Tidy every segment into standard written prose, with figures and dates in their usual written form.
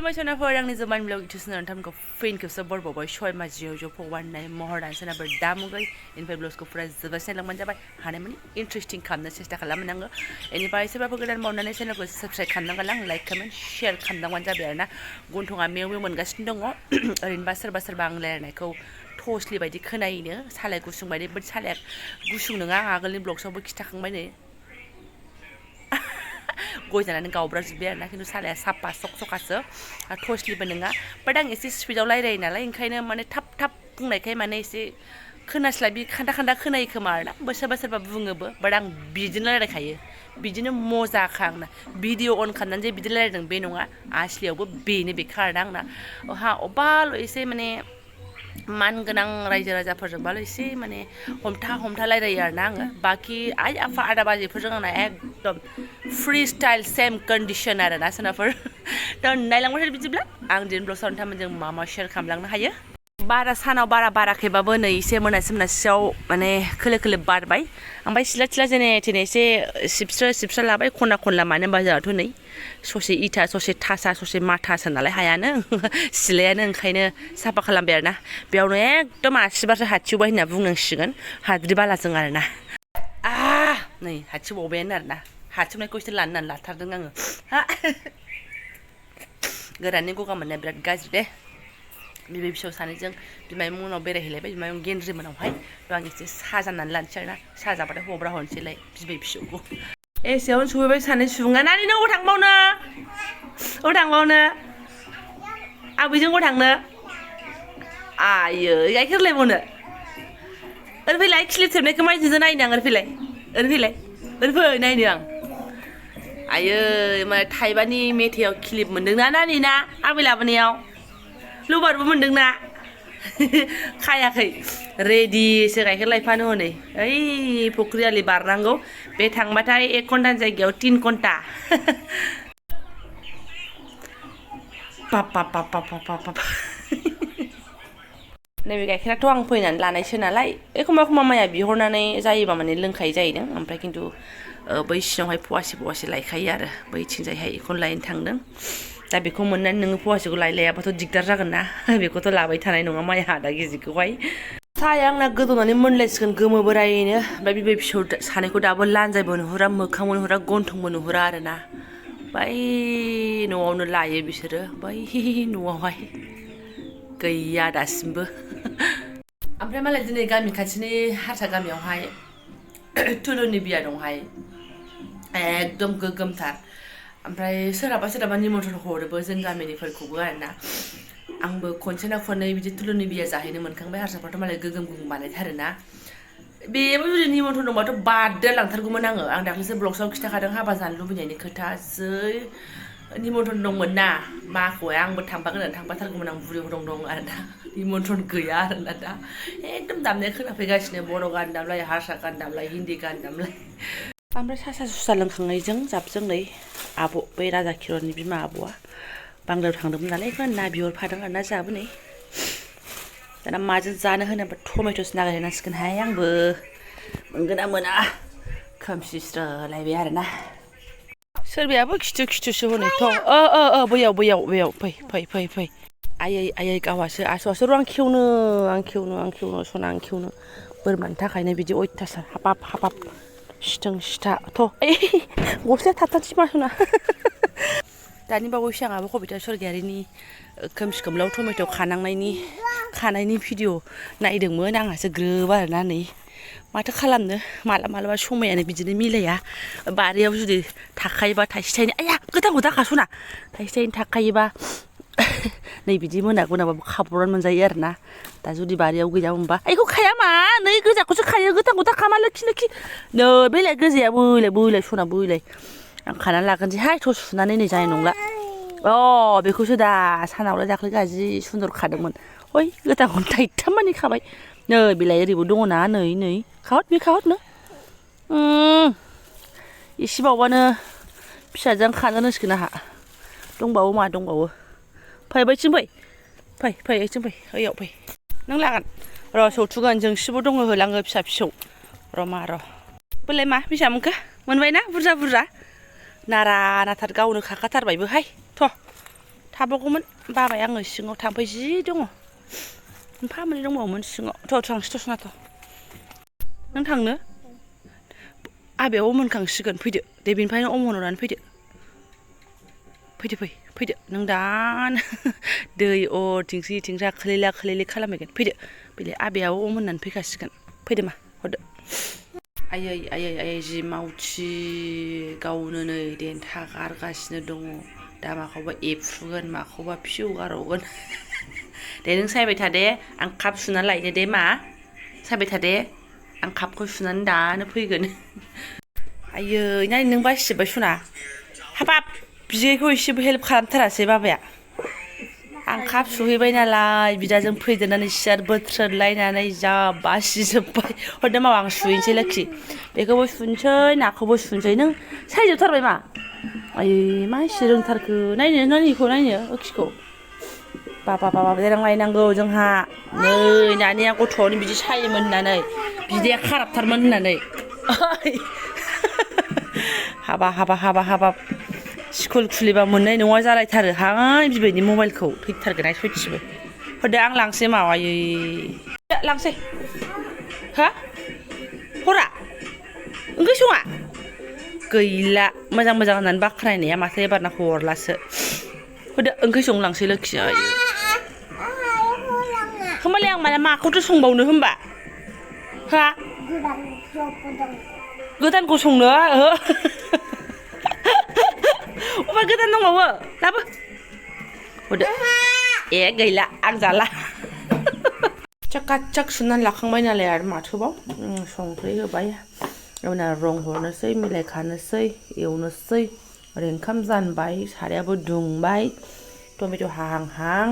खुलुमबाय आंनि Zaman blog YouTube नोंथांमोनखौ फिन खेबसे बरबावबाय सय माजियाव ज' फगवाननाय महर दानसेनाबो दामुगै इनिफ्राय ब्लगखौ फुरा जोबजासिम लांबानो जाबाय हानाय माने इन्टारेस्टिं खालामनो सेस्था खालामो आङो इनिफ्राय सोरबाफोर गोदान मावनानै चेनेलखौ साबस्क्राइब खालामनांगोन आं लाइक कमेन्ट शेयार खालामनांगौआनो जाबाय आरोना गन्थङा मेव मेव मोनगासिनो दङ ओरैनोबा सोरबा सोरबा आं रायलायनायखौ टसलि बायदि खोनायोनो सालाय गुसुं बायदि बाट सालाया गुसुं नङा आं आगोलनि ब्लगसावबो खिथाखांबाय नै गय जानानै गावब्राजोब्बाय आरोना खिन्थु सालाया साफा सक-सकासो टसलिबो नङा बाट आं एसे स्पिडाव रायलायो नालाय ओंखायनो माने थाब थाब बुंनायखाय माने एसे खोनास्लाबि खान्दा खान्दा खोनायो खोमा आरोना सोरबा सोरबा बुङोबो बाट आं बिदिनो रायलायखायो बिदिनो मजाखा आंना भिडिअ अन खालामनानै जे बिदि रायलायदों बे नङा आसलियावबो बेनो बेखा आरोना आंना अबाल' एसे माने मान गोनां रायजो राजाफोरजोंबाल' एसे माने हमथा रायलायो आरोना आङो बाखि आइ आफा आदा बाजैफोरजों आंना एकदम फ्रि स्टाइल सेम कन्डिसन आरोना सोरनाफोर थ' नायलांबाय थादो बिदिब्ला आं दिनै ब्लगआव नोंथांमोनजों मा मा शेयार खालामलांनो हायो बारा सानाव बारा बाराखैबाबो नै एसे मोनासियाव माने खोलो खोलो बारबाय ओमफ्राय सिला थिला जेने थेने एसे सिबस्रा लाबाय खना खनला मानो होनबा जोंहाथ' नै ससे इथा ससे थासा ससे माथासो नालाय हायानो सिलायानो ओंखायनो साफा खालामबाय आरोना बेयावनो एकदम आसिबारसो हाथिवबाय होनना बुंनांसिगोन हाद्रि बालाजों आरोना नै हाथिवबावबायानो आरोना हाथिवनायखौ एसे लानो होननानै लाथारदों आङो गोराननि गगा मोननाया बिराद गाज्रि दे बिबै फिसौ सानैजों बिमायं मोनाव बेरायहैलायबाय बिमायं गेन्द्रि मोनावहाय आं एसे साहा जाननानै लानोसै आरोना साहा जाबाथाय हब्रा हरनोसैलाय बिबै फिसौखौ एसेयावनो सहैबाय सानै सुबुङा नानि नों अबाव थांबावनो आबैजों अबाव थांनो आयै गाइखेर लायबावनो ओरै फैलाय खिलिब थेबनायखौ माइजोंसो नायनो आं ओरै फैलाय फै नायनो आं आयै मा थाइबानि मेथायाव खिलिब मोनदोंना नानि ना आबै लाबोनायाव लबारबो मोनदोंना खायाखै रेडिसो गाइखेर लायफानो हनै ओइ फुख्रि आलि बारनांगौ बे थांबाथाय 1 घन्टानि जायगायाव 3 घन्टा बाब नैबे गाइखेराथ' आं फैनानै लानायसो नालाय एखमबा माइया बिहरनानै जायोबा माने लोंखायो जाहैदों ओमफ्राय खिन्थु बै सिङावहाय फवासे लायखायो आरो बैथिंजायहाय बेखौनो लायनो थांदों दा बेखौ मोननानै नोङो फवासेखौ लायाबाथ' दिगदार जागोन ना बेखौथ' लाबाय थानाय नङा माइया आधा केजिखौहाय साहाया आंना गोदौनानै मोनलायसिगोन गोमो बोरायनो ओमफ्राय बिबै फिसौ सानैखौ दाबो लानजायबो नुहुरा मोखांबो नुहुरा गन्थंबो नुहुरा आरोना बै न'आवनो लायो बिसोरो बै न'आवहाय गैया दासिमबो ओमफ्राय मालाय दिनै गामि खाथिनि हारसा गामियावहाय थुलुनि बिया दंहाय एकदम गोगोमथार ओमफ्राय सोरहाबा निमन्त्रन हरोबो जों गामिनिफोरखौबो आरोना आंबो खनसेना खननै बिदि थुलुनि बिया जाहैनो मोनखांबाय हारसाफ्राथ' मालाय गोगोम बानायथारोना बेबो जुदि निमन्त्रन दंबाथ' बारदेर लांथारगौमोन आं दाख्लैसो ब्लगसाव खिथाखादों हाबा जानो लुबैनायनि खोथा जै निमन्त्रन दंमोन ना माखौहाय आंबो थांफाथारगौमोन आं बुरि दं आरोना निमन्त्रन गैया आरोना दा एकदम दामनाय खोनाफैगासिनो बर' गान दामलाय हारसा गान दामलाय हिन्दी गान दामलाय ओमफ्राय सासा सुसा लोंखांनायजों जाबजों नै आब' बै राजा किरननि बिमा आब'आ बांलायाव थांदोंमोन नालाय बेखौ ना बिहरफादों आरोना जाबो नै दाना माजों जानो होनोबा टमेट'सो नागिरहैनांसिगोनहाय आंबो मोनगोन ना मोना खोमसिस्रोलायबाय आरोना सोरबायाबो खिथुसो हनैथ' बैयाव फै आयै गावहासो आसुआसो र' आं खेवनो सना आं खेवनो बोरमानि थाखायनो बिदि अयथासार हाबाब सिथों सिथा थ' गस्लाया थाबथानोसै मा सना दानि बावैसो आंहाबो कबिता सरगियारिनि खोमसि खोमलाव टमेट' खानायनि भिडिअ नायदोंमोन आंहासो ग्रोब आरोना नै माथो खालामनो मालाबा समायानो बिदिनो मिलाया बारियाव जुदि थाखायोबा थाइसे थाइनै आया गोथांखौ दाखास'ना थाइसे थाइनै थाखायोबा नै बिदि मोनाबाबो खाब्र'नानै मोनजायो आरोना दा जुदि बारियाव गैयामोनबा बेखौ खाया मा नै गोजाखौसो खायो गोथांखौ दाखा लोखि नै बेलाय गोजाया बोलाय सना बोलाय आं खानानै लागोनसैहाय थ' सुनानै नै जानाय नंला बेखौसो दा सानावलाय दाख्लै गाज्रि सुन्दर खादोंमोन हय गोथांखौनो थाइथामानि खाबाय नै बेलाय ओरैबो दङना नै खाहरनो एसे बावबानो फिसाजों खानो रोंसिगोन आंहा दंबावो फै बैथिं फै ओइथिं फै ओइयाव फै नों लागोन र' सौथुगोन जोंसिबो दङ होलाङो फिसौ र' बोलाय मा बेसेबां मोनखो मोनबायना बुरजा नारा नाथार गावनो खाखाथारबायबोहाय थ' थाबावगौमोन बाबाय आङो सिङाव थाम्फै जि दङ मोनफा मोननै दंबावोमोन सिङाव थांसै नों थांनो आबैयाबो मोनखांसिगोन फैदो दे बेनिफ्रायनो होननानै फैदो नों दानो दै थिंसि थिंसा खोलैला खालामहैगोन फैदो आबैयाबो होननानै फैखासिगोन फैदो मा हरदो आयै जि मावथि गावनो नै देन्था गारगासिनो दङ दा माखौबा एफ्रुगोन माखौबा फिउ गारहगोन दे नों सायबाय था दे आं काप सुनानै लायनो दे मा सायबाय था दे आं कापखौ सुनानै दानो फैगोन आयै नाय नों बासिजोब्बाय सना हाबाब बिदैखौ एसेबो हेल्प खालामथारासै बाबाया आं काप सुहैबाय नालाय बिदाजों फैदेरनानै सियार बोथ्रोदलायनानै जा बासिजोब्बाय हरदो मावा आं सुहैनोसै लोखि बेखौबो सुनोसै नाखौबो सुनोसै नों सायजोबथारबाय मा आयै मा एसे रोंथारखो नायनो लोखिखौ बाबा देनां लायनांगौ जोंहा नै दानिया गथ'आवनो बिदि सायोमोन होननानै बिदाया खाराबथारमोन होननानै हाबाब स्कुल खुलिबा मोननाय नङा जालायथारोहाय बिबैनि मबाइलखौ थैथारगोन आइ सयथिबो हरदो आं लांसै मावायै लांसै हा हरा ओंख्रि सङा गैला मोजां होननानै बाख्नायनाया माथो एबारना हरलासो हरदो ओंख्रि संलांसै लोखि आयै होमबालाय आं माला माखौथो संबावनो होमबा हा गोदानखौ संनो अबा गोदान दंबावो लाबो हरदो गैला आं जाला चाक सुनानै लाखांबाय नालाय आरो माथोबाव संख्रि होबाय उनाव रं हरनोसै मिलायखानोसै एवनोसै ओरै ओंखाम जानबाय सारायाबो दुंबाय टमेट' हाहां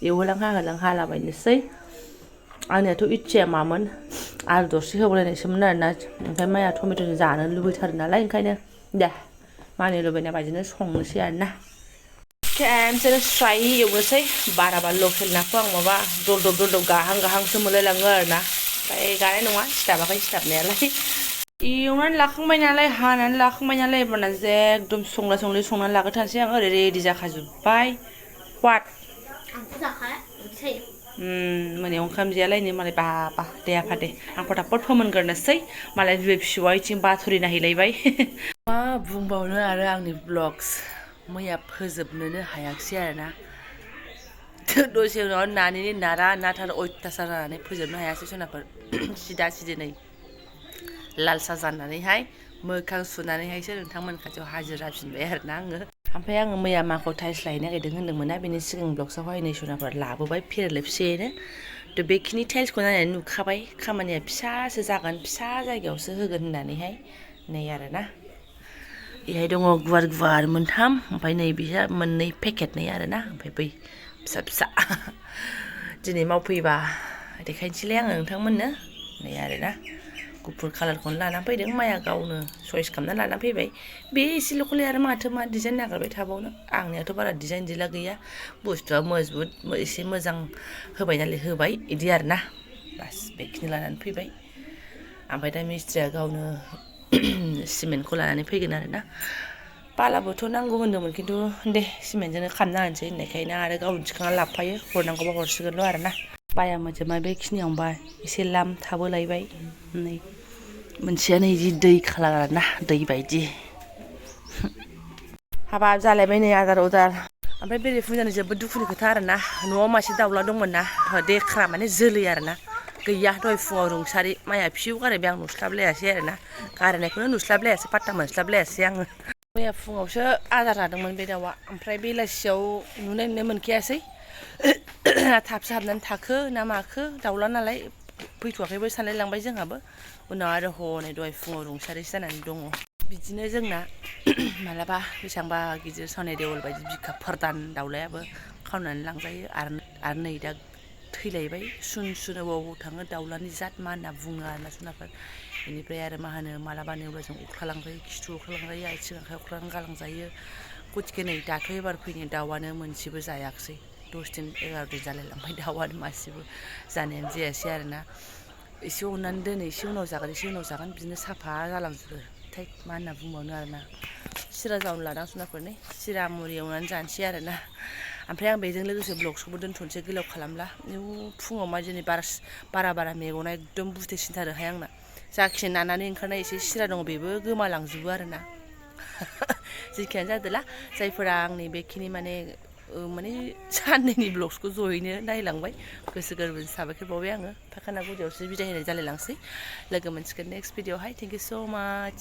एवहोलां हालाबायनोसै आंनियाथ' इच्चाया मामोन आलु दरसे होबावलायनायसोमोन आरोना ओमफ्राय माया टमेट'जों जानो लुबैथारो नालाय ओंखायनो दे मानि लुबैनाय बायदिनो संनोसै आरोना खेमसेनो स्राय एवनोसै बाराबा लकेल नाखौ आं माबा दलदब गाहांसो मोनलायलाङो आरोना ओमफ्राय गानाय नङा सिथाबाखै सिथाबनायालाय एवनानै लाखांबाय नालाय हानानै लाखांबाय नालाय एबारना एकदम संनानै लाग्रोथारसै आं ओरै रेडि जाखाजोब्बाय वाट मोनायाव ओंखाम जायालायनो मालाय बाबा दे आफा दे आं फटाफट फोमोनग्रोनोसै मालाय बिबै फिसौआ इथिं बाथुरि नायहैलायबाय मा बुंबावनो आरो आंनि ब्लग्स मैया फोजोबनोनो हायाखिसै आरोना दसे उनाव नानिनि नाथार अयथासार जानानै फोजोबनो हायासै सनाफोर सिदा नै लाल सा जानानैहाय मोखां सुनानैहायसो नोंथांमोन खाथियाव हाजिर जाफिनबाय आरोना आङो ओमफ्राय आङो मैया माखौ टाइल्स लायनो नागिरदों होन्दोंमोन ना बेनि सिगां ब्लग्सआवहाय नै सनाफोर लाबोबाय फेरेले फिसायैनो बेखिनि टाइल्सखौ नायनानै नुखाबाय खामानिया फिसासो जागोन फिसा जायगायावसो होगोन होननानैहाय नै आरोना बेहाय दङ गुवार मोनथाम ओमफ्राय नै बिहा मोननै पेकेटनै आरोना ओमफ्राय बै फिसा दिनै मावफैबा देखायनोसैलाय आङो नोंथांमोननो नै आरोना गुफुर कालारखौनो लानानै फैदों माया गावनो चइस खालामनानै लानानै फैबाय बे एसेल'खौलाय आरो माथो मा डिजाइन नागिरबाय थाबावनो आंनियाथ' बारा डिजाइन दिला गैया बुस्थुआ मजबुत एसे मोजां होबाय नालाय होबाय बिदि आरोना बास बेखिनि लानानै फैबाय ओमफ्राय दा मिस्ट्रिया गावनो सिमेन्टखौ लानानै फैगोन आरोना बालाबोथ' नांगौ होन्दोंमोन खिन्थु दे सिमेन्टजोंनो खालामना होनोसै होननायखायनो आरो गावनो थिखांना लाबोफायो हरनांगौबा हरसिगोनल' आरोना बाया मोजोबबाय बेखिनियावनोबा एसे लाम थाबोलायबाय नै मोनसेया नै जि दै खालार आरोना दै बायदि हाबाब जालायबाय नै आदार ओमफ्राय बेरे फुंजानि जोबोद दुखुनि खोथा आरोना न'आव मासे दाउला दंमोन ना देखा माने जोलै आरोना गैया दहाय फुङाव रुंसारि माइया फिउ गारहैबाय आं नुस्लाबलायासै आरोना गारहैनायखौनो नुस्लाबलायासै पात्ता मोनस्लाबलायासै आङो मैया फुङावसो आदार जादोंमोन बे दाउआ ओमफ्राय बेलासियाव नुनो मोनखायासै थाबसो हाबनानै थाखो ना माखो दाउला नालाय फैथ'वाखैबो सानलाय लांबाय जोंहाबो उनाव आरो हनै दहाय फुङाव रुंसारिसो जानानै दङ बिदिनो जोंना मालाबा बेसेबांबा गिदिर सनाय देवल बायदि बिखा फोरदान दाउलायाबो खावनानै लांजायो आरो नै दा थैलायबाय सुन अबाव थाङो दाउलानि जात मा होनना बुङो आरोना सनाफोर बेनिफ्राय आरो मा होनो मालाबा नेवलायजों अख्लालांजायो खिथु अख्लालांजायो आथिं आखाइ अख्लानानै गालांजायो गथिखे नै दाथ' एबार फैनाय दाउआनो मोनसेबो जायाखिसै 10 दिन 11 दिन जालायलांबाय दाउआनो मासेबो जानायानो जायासै आरोना एसे अननानै दोनै एसे उनाव जागोन बिदिनो साफा जालांजोबो थै मा होनना बुंबावनो आरोना सिरा जावनो लादां जुनारफोरनि सिरा मुरि एवनानै जानोसै आरोना ओमफ्राय आं बेजों लोगोसे ब्लगसखौबो दोनथ'नोसै गोलाव खालामला फुङाव मा दिनै बारा मेगना एकदम बुथेसिनथारोहाय आंना जाखिनि नानानै ओंखारनाय एसे सिरा दङ बेबो गोमालांजोबो आरोना जेखियानो जादोला जायफोरा आंनि बेखिनि माने साननैनि ब्लग्सखौ जयैनो नायलांबाय गोसो गोरबोजों साबायखर बावबाय आङो फाखाना गुदियावसो बिदाय होनाय जालायलांसै लोगो मोनसिगोन नेक्स्ट भिडिअआवहाय थेंक इउ स' माच